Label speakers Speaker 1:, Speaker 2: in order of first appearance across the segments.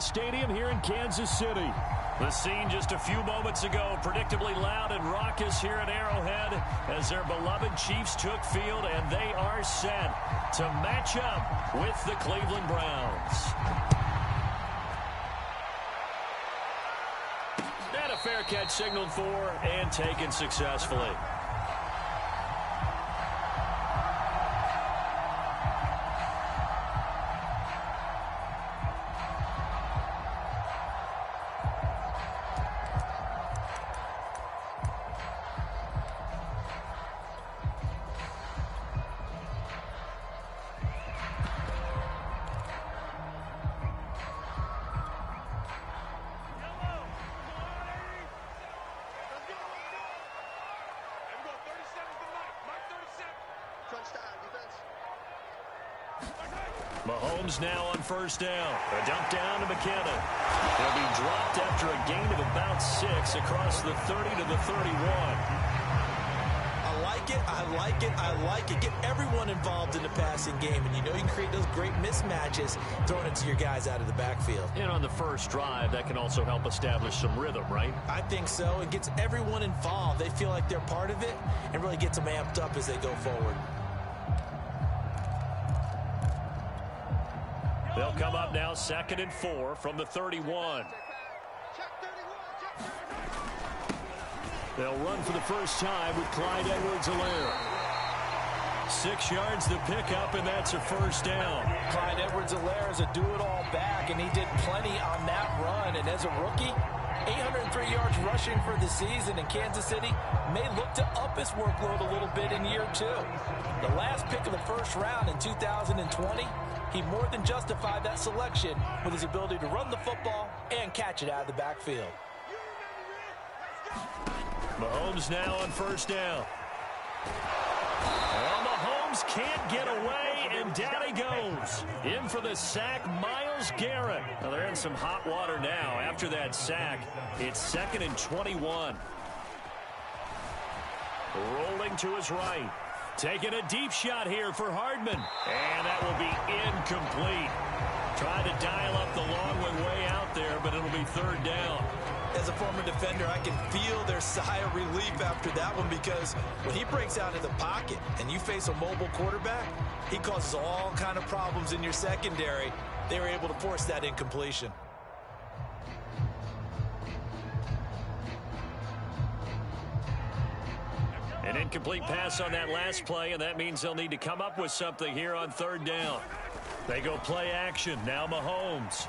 Speaker 1: Arrowhead Stadium here in Kansas City. The scene just a few moments ago, predictably loud and raucous here at Arrowhead as their beloved Chiefs took field, and they are set to match up with the Cleveland Browns. And a fair catch signaled for and taken successfully. Mahomes now on first down. A dump down to McKinnon. He'll be dropped after a gain of about 6 across the 30 to the 31.
Speaker 2: I like it, I like it, I like it. Get everyone involved in the passing game, and you know you can create those great mismatches throwing it to your guys out of the backfield.
Speaker 1: And on the first drive, that can also help establish some rhythm, right?
Speaker 2: I think so. It gets everyone involved. They feel like they're part of it and really gets them amped up as they go forward.
Speaker 1: They'll come up now 2nd and 4 from the 31. They'll run for the first time with Clyde Edwards-Helaire. 6 yards the pickup, and that's a first down.
Speaker 2: Clyde Edwards-Helaire is a do-it-all back, and he did plenty on that run. And as a rookie, 803 yards rushing for the season, in Kansas City may look to up his workload a little bit in year 2. The last pick of the first round in 2020, he more than justified that selection with his ability to run the football and catch it out of the backfield.
Speaker 1: Mahomes now on first down. Well, Mahomes can't get away, and down he goes. In for the sack, Myles Garrett. Well, they're in some hot water now. After that sack, it's 2nd and 21. Rolling to his right. Taking a deep shot here for Hardman. And that will be incomplete. Trying to dial up the long way out there, but it'll be 3rd down.
Speaker 2: As a former defender, I can feel their sigh of relief after that one, because when he breaks out of the pocket and you face a mobile quarterback, he causes all kind of problems in your secondary. They were able to force that incompletion.
Speaker 1: An incomplete pass on that last play, and that means they'll need to come up with something here on 3rd down. They go play action. Now Mahomes.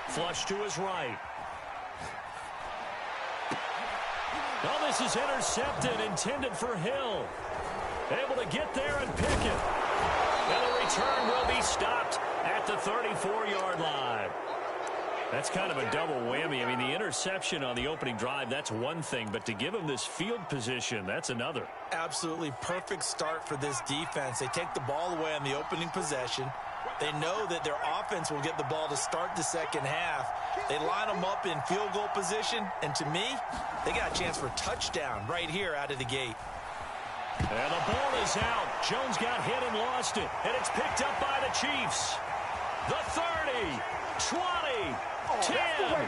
Speaker 1: Flush to his right. Oh, this is intercepted, intended for Hill. Able to get there and pick it. And the return will be stopped at the 34-yard line. That's kind of a double whammy. I mean, the interception on the opening drive, that's one thing, but to give him this field position, that's another.
Speaker 2: Absolutely perfect start for this defense. They take the ball away on the opening possession. They know that their offense will get the ball to start the second half. They line them up in field goal position, and to me, they got a chance for a touchdown right here out of the gate.
Speaker 1: And the ball is out. Jones got hit and lost it, and it's picked up by the Chiefs. The 30, 20, 10. And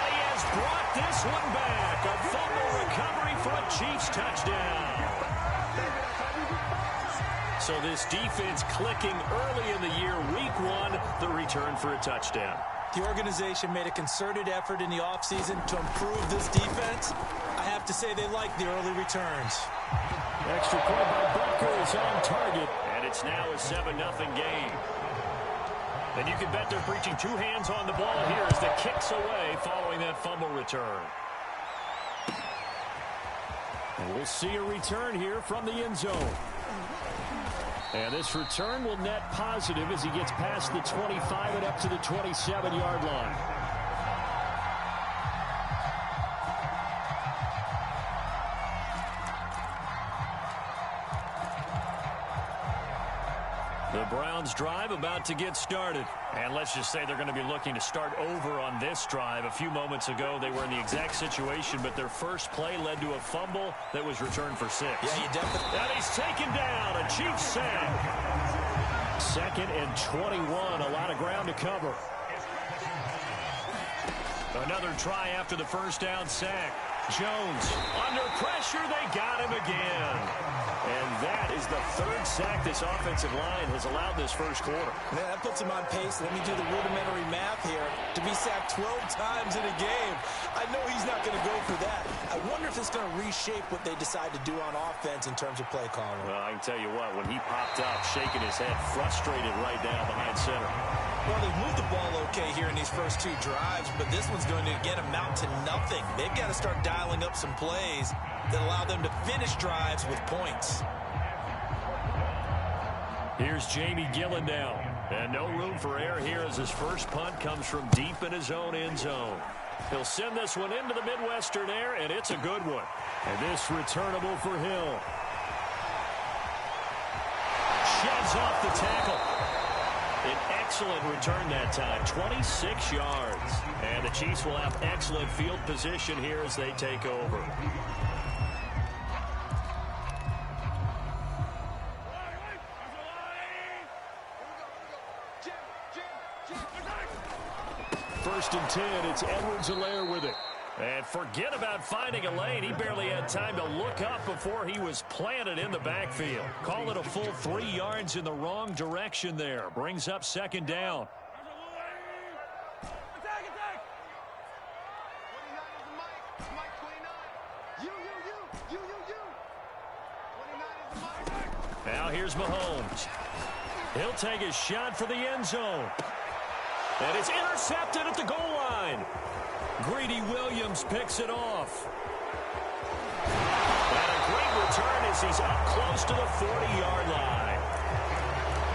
Speaker 1: he has brought this one back. A fumble recovery for a Chiefs touchdown. So this defense clicking early in the year, week 1, the return for a touchdown.
Speaker 2: The organization made a concerted effort in the offseason to improve this defense. I have to say they like the early returns.
Speaker 1: Extra point by Butker is on target. And it's now a 7-0 game. And you can bet they're preaching 2 hands on the ball here as the kick's away following that fumble return. And we'll see a return here from the end zone. And this return will net positive as he gets past the 25 and up to the 27-yard line. The Browns drive about to get started. And let's just say they're going to be looking to start over on this drive. A few moments ago, they were in the exact situation, but their first play led to a fumble that was returned for 6.
Speaker 2: Yeah, you definitely.
Speaker 1: And he's taken down. A Chiefs sack. 2nd and 21. A lot of ground to cover. Another try after the first down sack. Jones under pressure. They got him again. And that is the 3rd sack this offensive line has allowed this first quarter.
Speaker 2: Man, that puts him on pace. Let me do the rudimentary math here. To be sacked 12 times in a game, I know he's not going to go for that. I wonder if it's going to reshape what they decide to do on offense in terms of play calling.
Speaker 1: Well, I can tell you what, when he popped up, shaking his head, frustrated right now behind center.
Speaker 2: Well, they've moved the ball okay here in these first 2 drives, but this one's going to, again, amount to nothing. They've got to start dialing up some plays that allow them to finish drives with points.
Speaker 1: Here's Jamie Gillen now. And no room for error here as his first punt comes from deep in his own end zone. He'll send this one into the Midwestern air, and it's a good one. And this returnable for Hill. Sheds off the tackle. An excellent return that time, 26 yards. And the Chiefs will have excellent field position here as they take over. First and 10, it's Edwards-Helaire with it. And forget about finding a lane. He barely had time to look up before he was planted in the backfield. Call it a full 3 yards in the wrong direction there. Brings up 2nd down. Now here's Mahomes. He'll take his shot for the end zone. And it's intercepted at the goal line. Greedy Williams picks it off. And a great return as he's up close to the 40-yard line.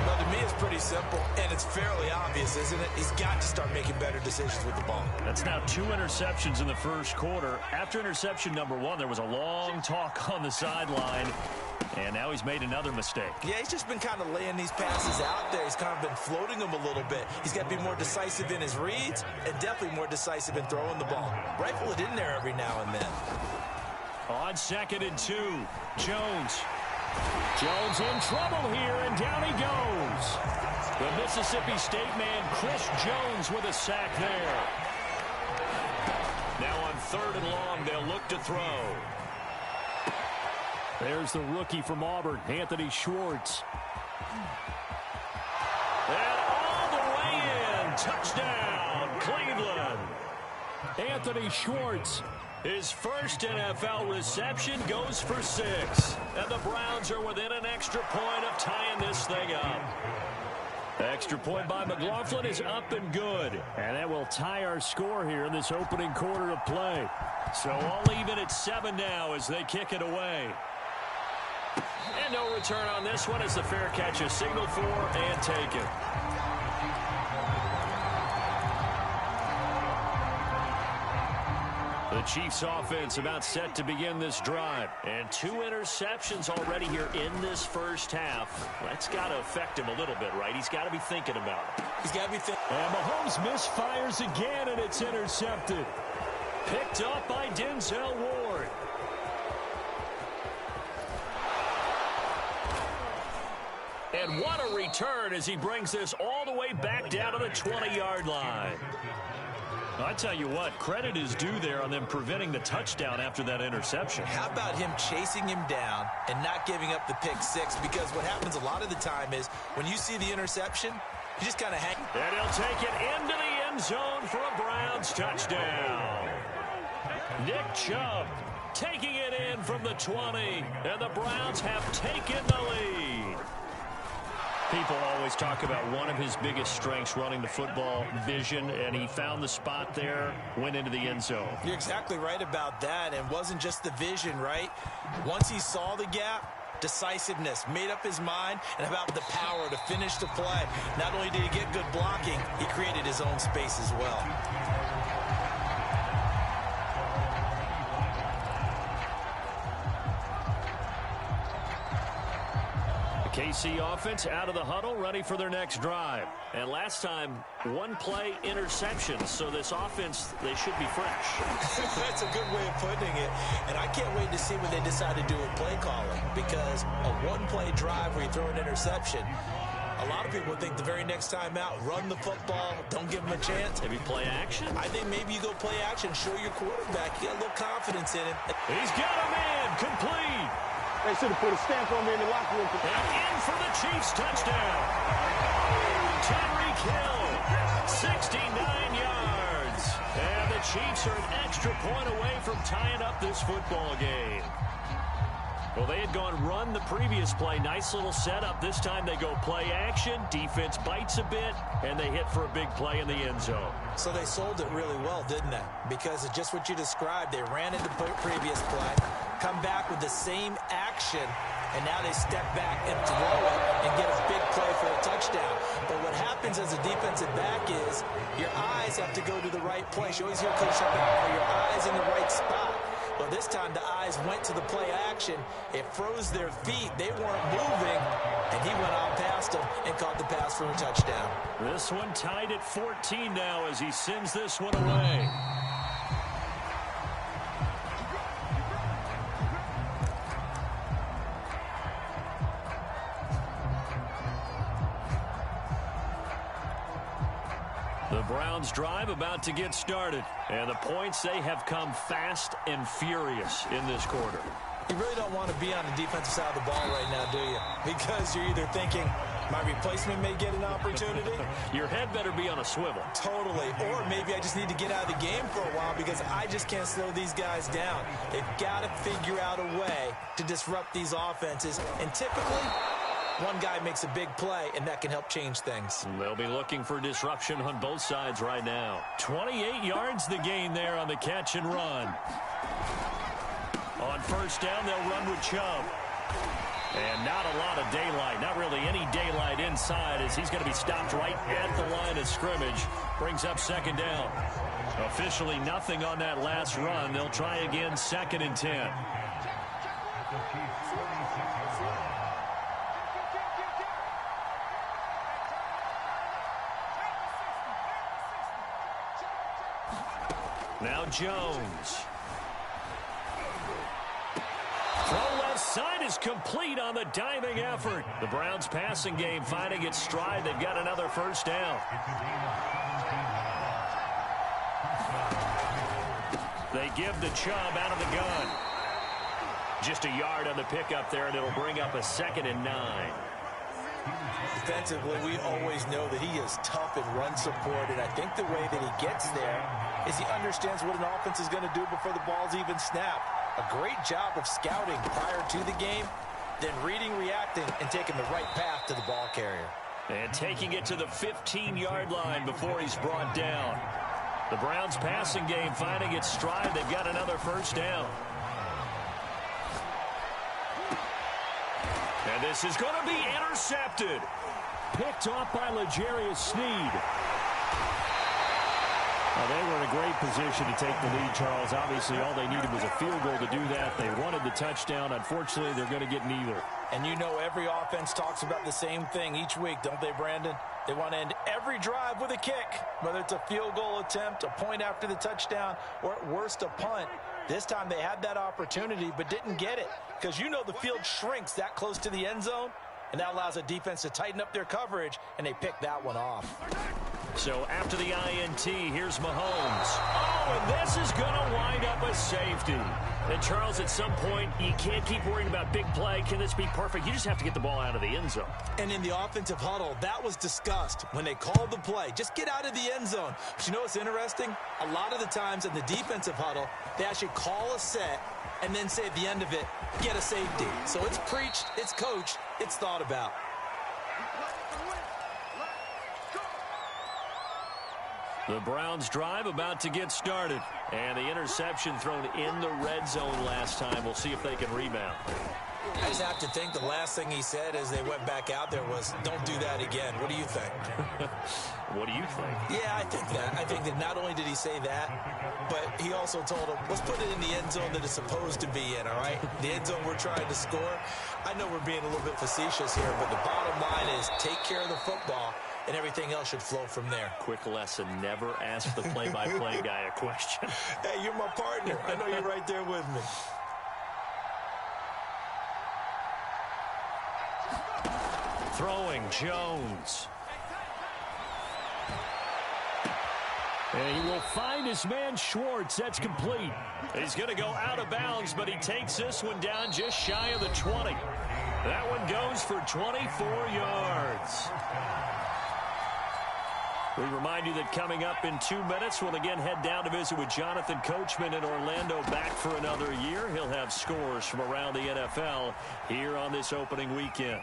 Speaker 2: Well, to me, it's pretty simple, and it's fairly obvious, isn't it? He's got to start making better decisions with the ball.
Speaker 1: That's now 2 interceptions in the first quarter. After interception number 1, there was a long talk on the sideline. And now he's made another mistake.
Speaker 2: Yeah, he's just been kind of laying these passes out there. He's kind of been floating them a little bit. He's got to be more decisive in his reads and definitely more decisive in throwing the ball. Rifle it in there every now and then.
Speaker 1: On 2nd and 2, Jones. Jones in trouble here, and down he goes. The Mississippi State man, Chris Jones, with a sack there. Now on 3rd and long, they'll look to throw. There's the rookie from Auburn, Anthony Schwartz. And all the way in. Touchdown, Cleveland. Anthony Schwartz, his first NFL reception, goes for 6. And the Browns are within an extra point of tying this thing up. Extra point by McLaughlin is up and good. And that will tie our score here in this opening quarter of play. So all even at 7 now as they kick it away. And no return on this one as the fair catch is signaled for and taken. The Chiefs offense about set to begin this drive. And 2 interceptions already here in this first half. That's got to affect him a little bit, right? He's got to be thinking about it.
Speaker 2: He's got to be thinking.
Speaker 1: And Mahomes misfires again, and it's intercepted. Picked up by Denzel Ward. And what a return as he brings this all the way back down to the 20-yard line. I tell you what, credit is due there on them preventing the touchdown after that interception.
Speaker 2: How about him chasing him down and not giving up the pick 6? Because what happens a lot of the time is when you see the interception, you just kind of hang.
Speaker 1: And he'll take it into the end zone for a Browns touchdown. Nick Chubb taking it in from the 20, and the Browns have taken the lead. People always talk about one of his biggest strengths running the football, vision, and he found the spot there, went into the end zone.
Speaker 2: You're exactly right about that, and wasn't just the vision, right? Once he saw the gap, decisiveness, made up his mind, and about the power to finish the play. Not only did he get good blocking, he created his own space as well.
Speaker 1: KC offense out of the huddle, ready for their next drive. And last time, 1 play interception. So this offense, they should be fresh.
Speaker 2: That's a good way of putting it. And I can't wait to see what they decide to do with play calling. Because a 1-play drive where you throw an interception, A lot of people think the very next time out, run the football, don't give him a chance.
Speaker 1: Maybe play action?
Speaker 2: I think maybe you go play action, show your quarterback. You got a little confidence in him.
Speaker 1: He's got a man, complete.
Speaker 3: They should have put a stamp on me in the locker room.
Speaker 1: And in for the Chiefs touchdown. Tyreek Hill, 69 yards. And the Chiefs are an extra point away from tying up this football game. Well, they had gone run the previous play. Nice little setup. This time they go play action. Defense bites a bit, and they hit for a big play in the end zone.
Speaker 2: So they sold it really well, didn't they? Because of just what you described. They ran into the previous play, come back with the same action, and now they step back and throw it and get a big play for a touchdown. But what happens as a defensive back is your eyes have to go to the right place. You always hear Coach talk about, are your eyes in the right spot? Well, this time the eyes went to the play action. It froze their feet. They weren't moving, and he went out past them and caught the pass for a touchdown.
Speaker 1: This one tied at 14 now as he sends this one away. The Browns drive about to get started. And the points, they have come fast and furious in this quarter.
Speaker 2: You really don't want to be on the defensive side of the ball right now, do you? Because you're either thinking, my replacement may get an opportunity.
Speaker 1: Your head better be on a swivel.
Speaker 2: Totally. Or maybe I just need to get out of the game for a while because I just can't slow these guys down. They've got to figure out a way to disrupt these offenses. And typically, one guy makes a big play, and that can help change things.
Speaker 1: They'll be looking for disruption on both sides right now. 28 yards the gain there on the catch and run. On first down, they'll run with Chubb. And not a lot of daylight, not really any daylight inside as he's going to be stopped right at the line of scrimmage. Brings up second down. Officially nothing on that last run. They'll try again, 2nd and 10. Now Jones. Throw left side is complete on the diving effort. The Browns passing game finding its stride. They've got another first down. They give the Chubb out of the gun. Just a yard on the pickup there, and it'll bring up a 2nd and 9.
Speaker 2: Defensively, we always know that he is tough in run support, and I think the way that he gets there is he understands what an offense is going to do before the ball's even snapped. A great job of scouting prior to the game, then reading, reacting, and taking the right path to the ball carrier.
Speaker 1: And taking it to the 15-yard line before he's brought down. The Browns passing game finding its stride. They've got another first down. And this is going to be intercepted. Picked off by L'Jarius Sneed.
Speaker 4: Well, they were in a great position to take the lead, Charles. Obviously, all they needed was a field goal to do that. They wanted the touchdown. Unfortunately, they're going to get neither.
Speaker 2: And you know every offense talks about the same thing each week, don't they, Brandon? They want to end every drive with a kick, whether it's a field goal attempt, a point after the touchdown, or at worst, a punt. This time they had that opportunity but didn't get it because you know the field shrinks that close to the end zone, and that allows a defense to tighten up their coverage, and they pick that one off.
Speaker 1: So after the INT, here's Mahomes. Oh, and this is going to wind up a safety. And, Charles, at some point, you can't keep worrying about big play. Can this be perfect? You just have to get the ball out of the end zone.
Speaker 2: And in the offensive huddle, that was discussed when they called the play. Just get out of the end zone. But you know what's interesting? A lot of the times in the defensive huddle, they actually call a set and then say at the end of it, get a safety. So it's preached, it's coached, it's thought about.
Speaker 1: The Browns drive about to get started. And the interception thrown in the red zone last time. We'll see if they can rebound.
Speaker 2: I just have to think the last thing he said as they went back out there was, don't do that again. What do you think?
Speaker 1: What do you think?
Speaker 2: Yeah, I think that. I think that not only did he say that, but he also told him, let's put it in the end zone that it's supposed to be in, all right? The end zone we're trying to score. I know we're being a little bit facetious here, but the bottom line is take care of the football, and everything else should flow from there.
Speaker 1: Quick lesson, never ask the play-by-play guy a question.
Speaker 2: Hey, you're my partner. I know you're right there with me.
Speaker 1: Throwing, Jones.
Speaker 4: And he will find his man Schwartz. That's complete.
Speaker 1: He's going to go out of bounds, but he takes this one down just shy of the 20. That one goes for 24 yards. We remind you that coming up in 2 minutes, we'll again head down to visit with Jonathan Coachman in Orlando, back for another year. He'll have scores from around the NFL here on this opening weekend.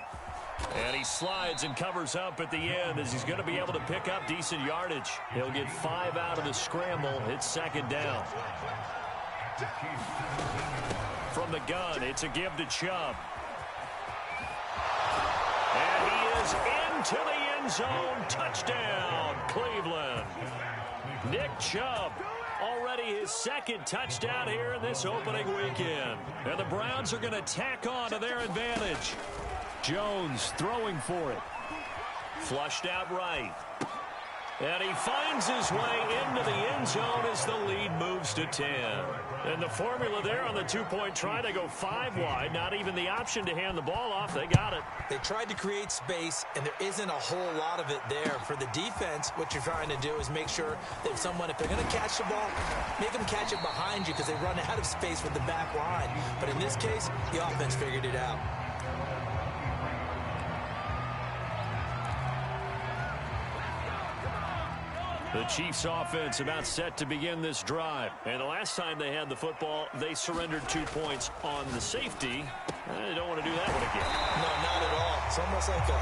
Speaker 1: And he slides and covers up at the end as he's going to be able to pick up decent yardage. He'll get 5 out of the scramble. It's second down. From the gun, it's a give to Chubb. And he is into the end zone. Touchdown, Cleveland. Nick Chubb, already his second touchdown here in this opening weekend. And the Browns are going to tack on to their advantage.
Speaker 4: Jones throwing for it.
Speaker 1: Flushed out right. And he finds his way into the end zone as the lead moves to 10. And the formula there on the two-point try, they go 5 wide. Not even the option to hand the ball off. They got it.
Speaker 2: They tried to create space, and there isn't a whole lot of it there. For the defense, what you're trying to do is make sure that if they're going to catch the ball, make them catch it behind you because they run out of space with the back line. But in this case, the offense figured it out.
Speaker 1: The Chiefs offense about set to begin this drive. And the last time they had the football, they surrendered 2 points on the safety. They don't want to do that one again.
Speaker 2: No, not at all. It's almost like a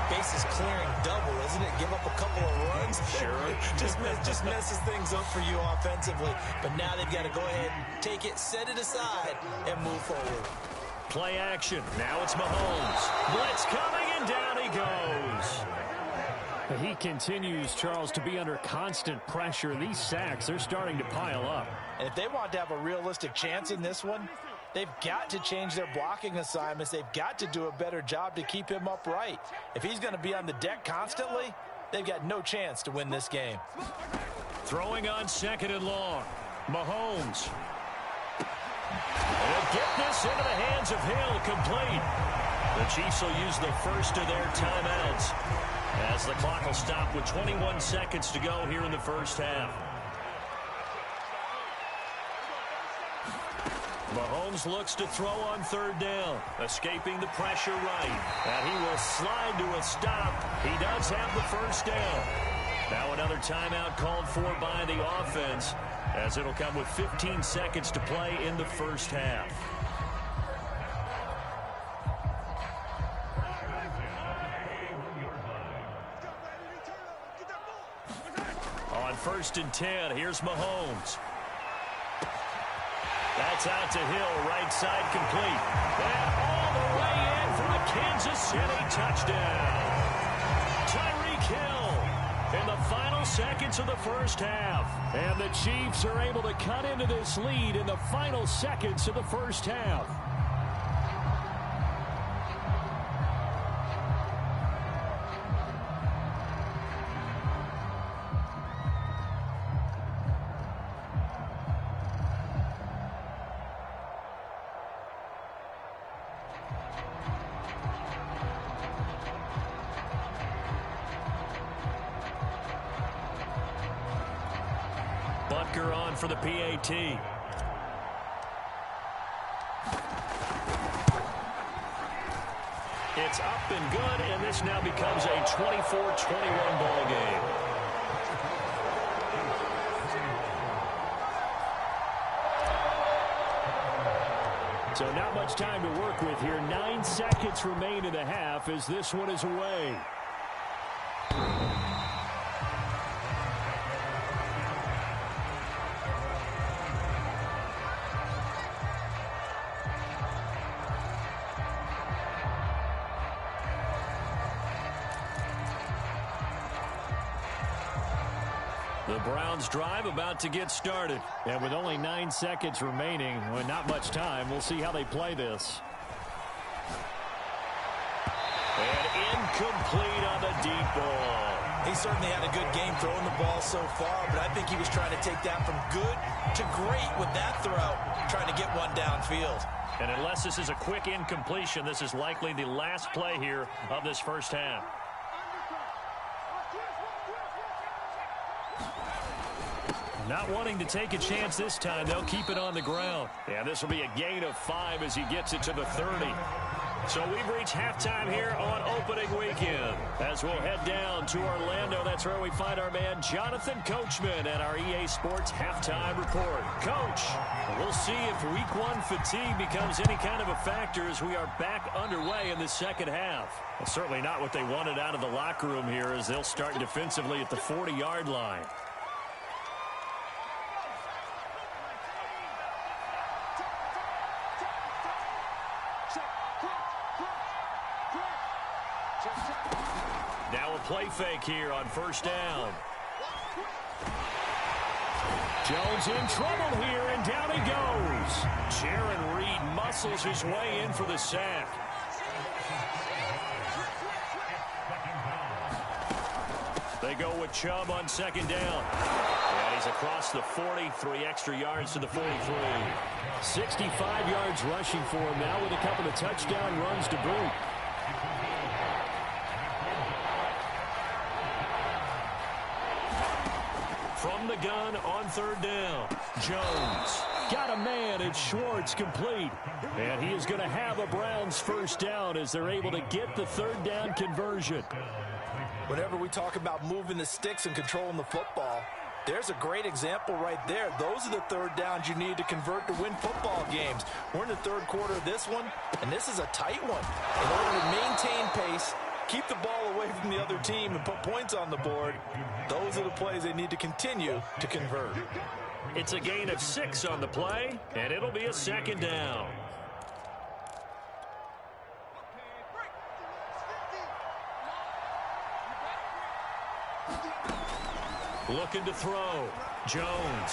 Speaker 2: bases clearing double, isn't it? Give up a couple of runs.
Speaker 1: Sure.
Speaker 2: just messes things up for you offensively. But now they've got to go ahead and take it, set it aside, and move forward.
Speaker 1: Play action. Now it's Mahomes. Blitz coming, and down he goes.
Speaker 4: He continues, Charles, to be under constant pressure. These sacks, they're starting to pile up.
Speaker 2: And if they want to have a realistic chance in this one, they've got to change their blocking assignments. They've got to do a better job to keep him upright. If he's going to be on the deck constantly, they've got no chance to win this game.
Speaker 1: Throwing on second and long. Mahomes. And get this into the hands of Hill, complete. The Chiefs will use the first of their timeouts as the clock will stop with 21 seconds to go here in the first half. Mahomes looks to throw on third down, escaping the pressure right. And he will slide to a stop. He does have the first down. Now another timeout called for by the offense, as it'll come with 15 seconds to play in the first half. First and 10. Here's Mahomes. That's out to Hill. Right side complete. And all the way in for a Kansas City touchdown. Tyreek Hill in the final seconds of the first half.
Speaker 4: And the Chiefs are able to cut into this lead in the final seconds of the first half.
Speaker 1: Butker on for the PAT. It's up and good, and this now becomes a 24-21 ball game.
Speaker 4: So not much time to work with here. 9 seconds remain in the half as this one is away.
Speaker 1: The Browns drive about to get started.
Speaker 4: And with only 9 seconds remaining, well, not much time, we'll see how they play this.
Speaker 1: And incomplete on the deep ball.
Speaker 2: He certainly had a good game throwing the ball so far, but I think he was trying to take that from good to great with that throw, trying to get one downfield.
Speaker 1: And unless this is a quick incompletion, this is likely the last play here of this first half. Not wanting to take a chance this time, they'll keep it on the ground. Yeah, this will be a gain of 5 as he gets it to the 30. So we've reached halftime here on opening weekend. As we'll head down to Orlando, that's where we find our man Jonathan Coachman at our EA Sports Halftime Report. Coach, we'll see if Week 1 fatigue becomes any kind of a factor as we are back underway in the second half. Well, certainly not what they wanted out of the locker room here as they'll start defensively at the 40-yard line. Now a play fake here on first down. Jones in trouble here, and down he goes. Jaron Reed muscles his way in for the sack. They go with Chubb on second down. And he's across the 40, 3 extra yards to the 43. 65 yards rushing for him now with a couple of touchdown runs to boot. From the gun on third down, Jones got a man, and Schwartz complete. And he is going to have a Browns first down as they're able to get the third down conversion.
Speaker 2: Whenever we talk about moving the sticks and controlling the football, there's a great example right there. Those are the third downs you need to convert to win football games. We're in the third quarter of this one, and this is a tight one. In order to maintain pace, keep the ball away from the other team, and put points on the board, those are the plays they need to continue to convert.
Speaker 1: It's a gain of 6 on the play, and it'll be a second down. Looking to throw. Jones.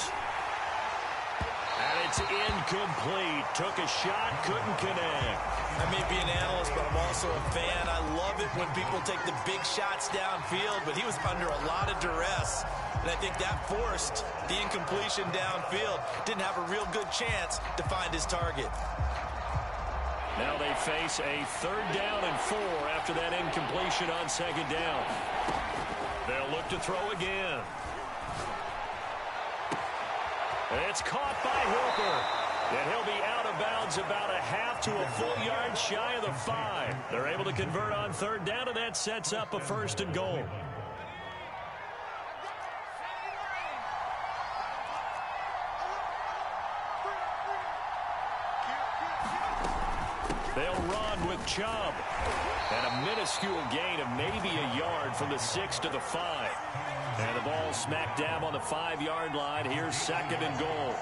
Speaker 1: And it's incomplete. Took a shot, couldn't connect.
Speaker 2: I may be an analyst, but I'm also a fan. I love it when people take the big shots downfield, but he was under a lot of duress. And I think that forced the incompletion downfield. Didn't have a real good chance to find his target.
Speaker 1: Now they face a third down and 4 after that incompletion on second down. They'll look to throw again. It's caught by Hooper. And he'll be out of bounds about a half to a full yard shy of the 5. They're able to convert on third down, and that sets up a first and goal. They'll run with Chubb. And a minuscule gain of maybe a yard from the 6 to the 5. And the ball smack dab on the 5-yard line. Here's second and goal.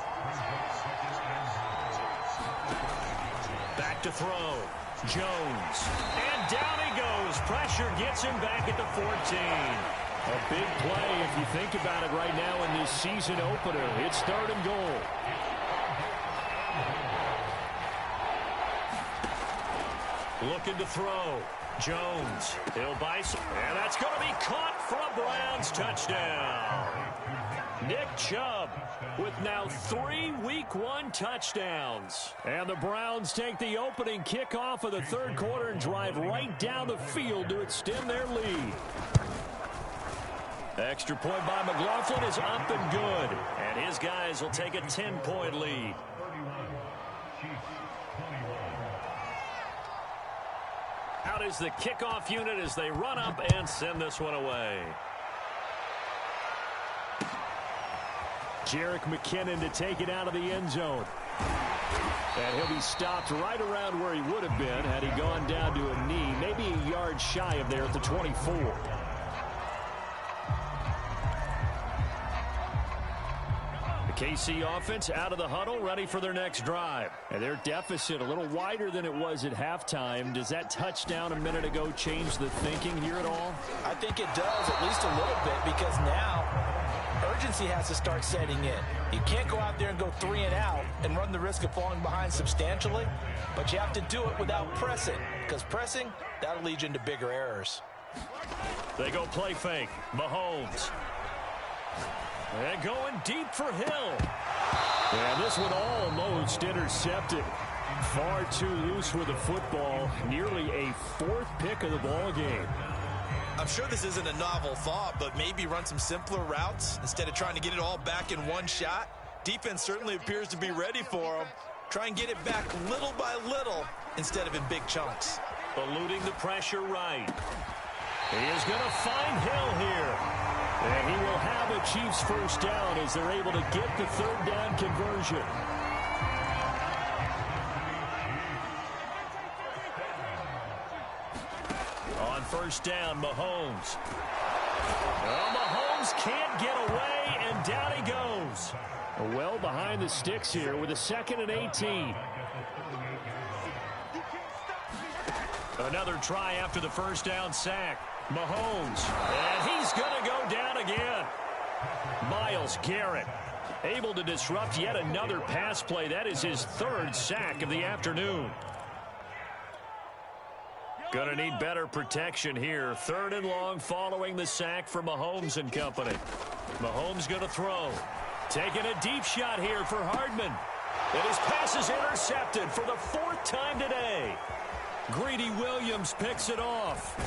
Speaker 1: Back to throw. Jones. And down he goes. Pressure gets him back at the 14. A big play if you think about it right now in this season opener. It's third and goal. Looking to throw. Jones. He'll buy some. And that's going to be caught for a Browns touchdown. Nick Chubb with now 3 Week 1 touchdowns. And the Browns take the opening kickoff of the third quarter and drive right down the field to extend their lead. Extra point by McLaughlin is up and good. And his guys will take a 10-point lead. Out is the kickoff unit as they run up and send this one away.
Speaker 4: Jerick McKinnon to take it out of the end zone. And he'll be stopped right around where he would have been had he gone down to a knee, maybe a yard shy of there at the 24. The KC offense out of the huddle, ready for their next drive. And their deficit a little wider than it was at halftime. Does that touchdown a minute ago change the thinking here at all?
Speaker 2: I think it does, at least a little bit, because now urgency has to start setting in. You can't go out there and go 3 and out and run the risk of falling behind substantially, but you have to do it without pressing, because pressing, that'll lead you into bigger errors.
Speaker 1: They go play fake. Mahomes. And going deep for Hill. And this one almost intercepted. Far too loose with the football. Nearly a fourth pick of the ball game.
Speaker 2: I'm sure this isn't a novel thought, but maybe run some simpler routes instead of trying to get it all back in one shot. Defense certainly appears to be ready for him. Try and get it back little by little instead of in big chunks.
Speaker 1: Eluding the pressure right. He is going to find Hill here. And he will have a Chiefs first down as they're able to get the third down conversion. On first down, Mahomes. Oh, Mahomes can't get away, and down he goes. Well behind the sticks here with a 2nd and 18. Another try after the first down sack. Mahomes, and he's going to go down again. Myles Garrett able to disrupt yet another pass play. That is his 3rd sack of the afternoon. Going to need better protection here. 3rd and long following the sack for Mahomes and company. Mahomes going to throw. Taking a deep shot here for Hardman. And his pass is intercepted for the 4th time today. Greedy Williams picks it off.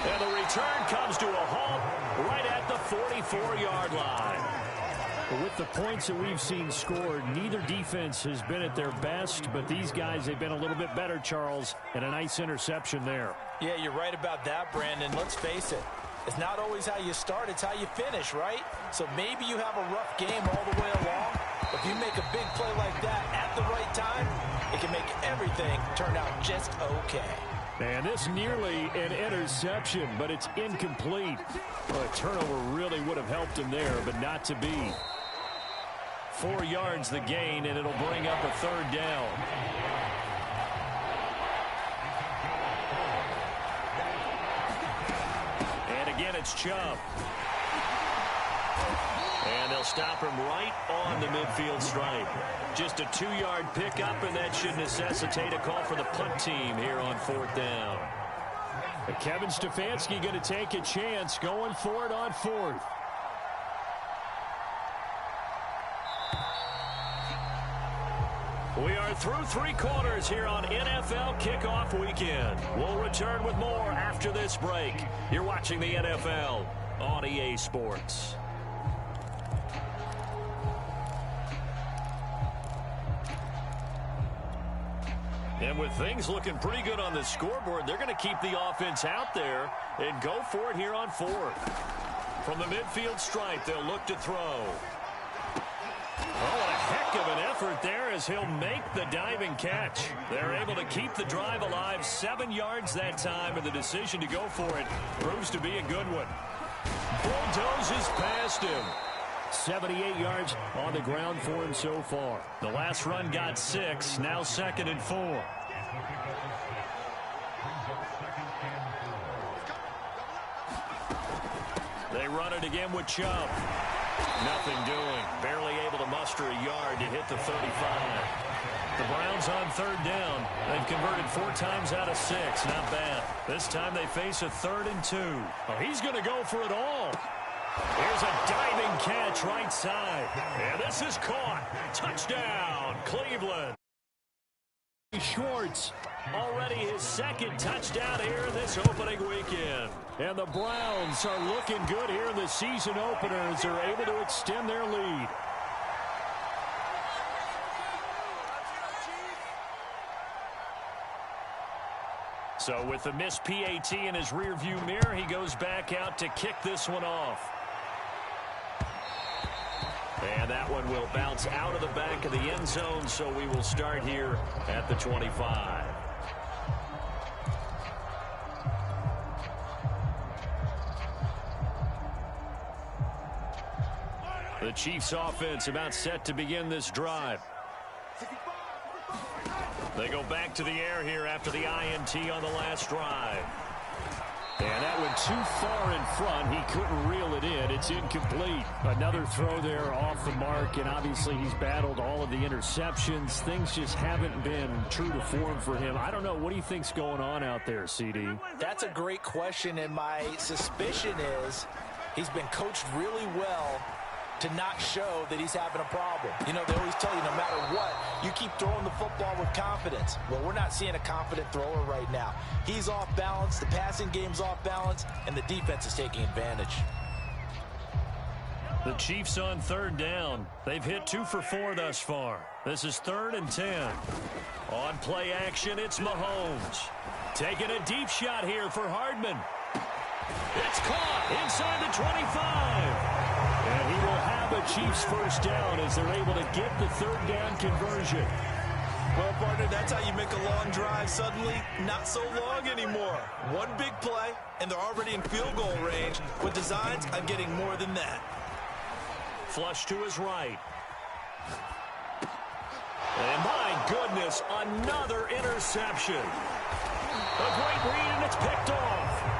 Speaker 1: And the return comes to a halt right at the 44-yard line. With the points that we've seen scored, neither defense has been at their best, but these guys, they've been a little bit better, Charles, and a nice interception there.
Speaker 2: Yeah, you're right about that, Brandon. Let's face it. It's not always how you start, it's how you finish, right? So maybe you have a rough game all the way along. If you make a big play like that at the right time, it can make everything turn out just okay.
Speaker 1: And this nearly an interception, but it's incomplete. Well, a turnover really would have helped him there, but not to be. 4 yards the gain, and it'll bring up a 3rd down. And again, it's Chubb. And they'll stop him right on the midfield stripe. Just a 2-yard pickup, and that should necessitate a call for the punt team here on 4th down. And Kevin Stefanski going to take a chance going for it on 4th. We are through 3 quarters here on NFL Kickoff Weekend. We'll return with more after this break. You're watching the NFL on EA Sports. And with things looking pretty good on the scoreboard, they're going to keep the offense out there and go for it here on 4th. From the midfield stripe, they'll look to throw. Oh, what a heck of an effort there as he'll make the diving catch. They're able to keep the drive alive, 7 yards that time, and the decision to go for it proves to be a good one. Bulldozes past him. 78 yards on the ground for him so far. The last run got 6, now 2nd and 4. They run it again with Chubb. Nothing doing. Barely able to muster a yard to hit the 35. The Browns on 3rd down. They've converted 4 times out of 6. Not bad. This time they face a 3rd and 2. Oh, he's going to go for it all. Here's a diving catch right side. And this is caught. Touchdown, Cleveland. Schwartz, already his 2nd touchdown here in this opening weekend. And the Browns are looking good here in the season opener as they're able to extend their lead. So with the missed PAT in his rearview mirror, he goes back out to kick this one off. And that one will bounce out of the back of the end zone, so we will start here at the 25. The Chiefs offense about set to begin this drive. They go back to the air here after the INT on the last drive. And that went too far in front. He couldn't reel it in.
Speaker 4: it's incomplete. Another throw there off the mark, and obviously he's battled all of the interceptions. Things just haven't been true to form for him. I don't know. What do you think's going on out there, CD?
Speaker 2: That's a great question, and my suspicion is he's been coached really well to not show that he's having a problem. You know, they always tell you no matter what, you keep throwing the football with confidence. Well, we're not seeing a confident thrower right now. He's off balance, the passing game's off balance, and the defense is taking advantage.
Speaker 4: The Chiefs on third down. They've hit 2 for 4 thus far. This is 3rd and 10. On play action, it's Mahomes. Taking a deep shot here for Hardman. It's caught inside the 25. And he will have a Chiefs first down as they're able to get the 3rd down conversion.
Speaker 5: Well, partner, that's how you make a long drive suddenly not so long anymore. One big play, and they're already in field goal range with designs on getting more than that.
Speaker 1: Flush to his right. And my goodness, another interception. A great read, and it's picked off.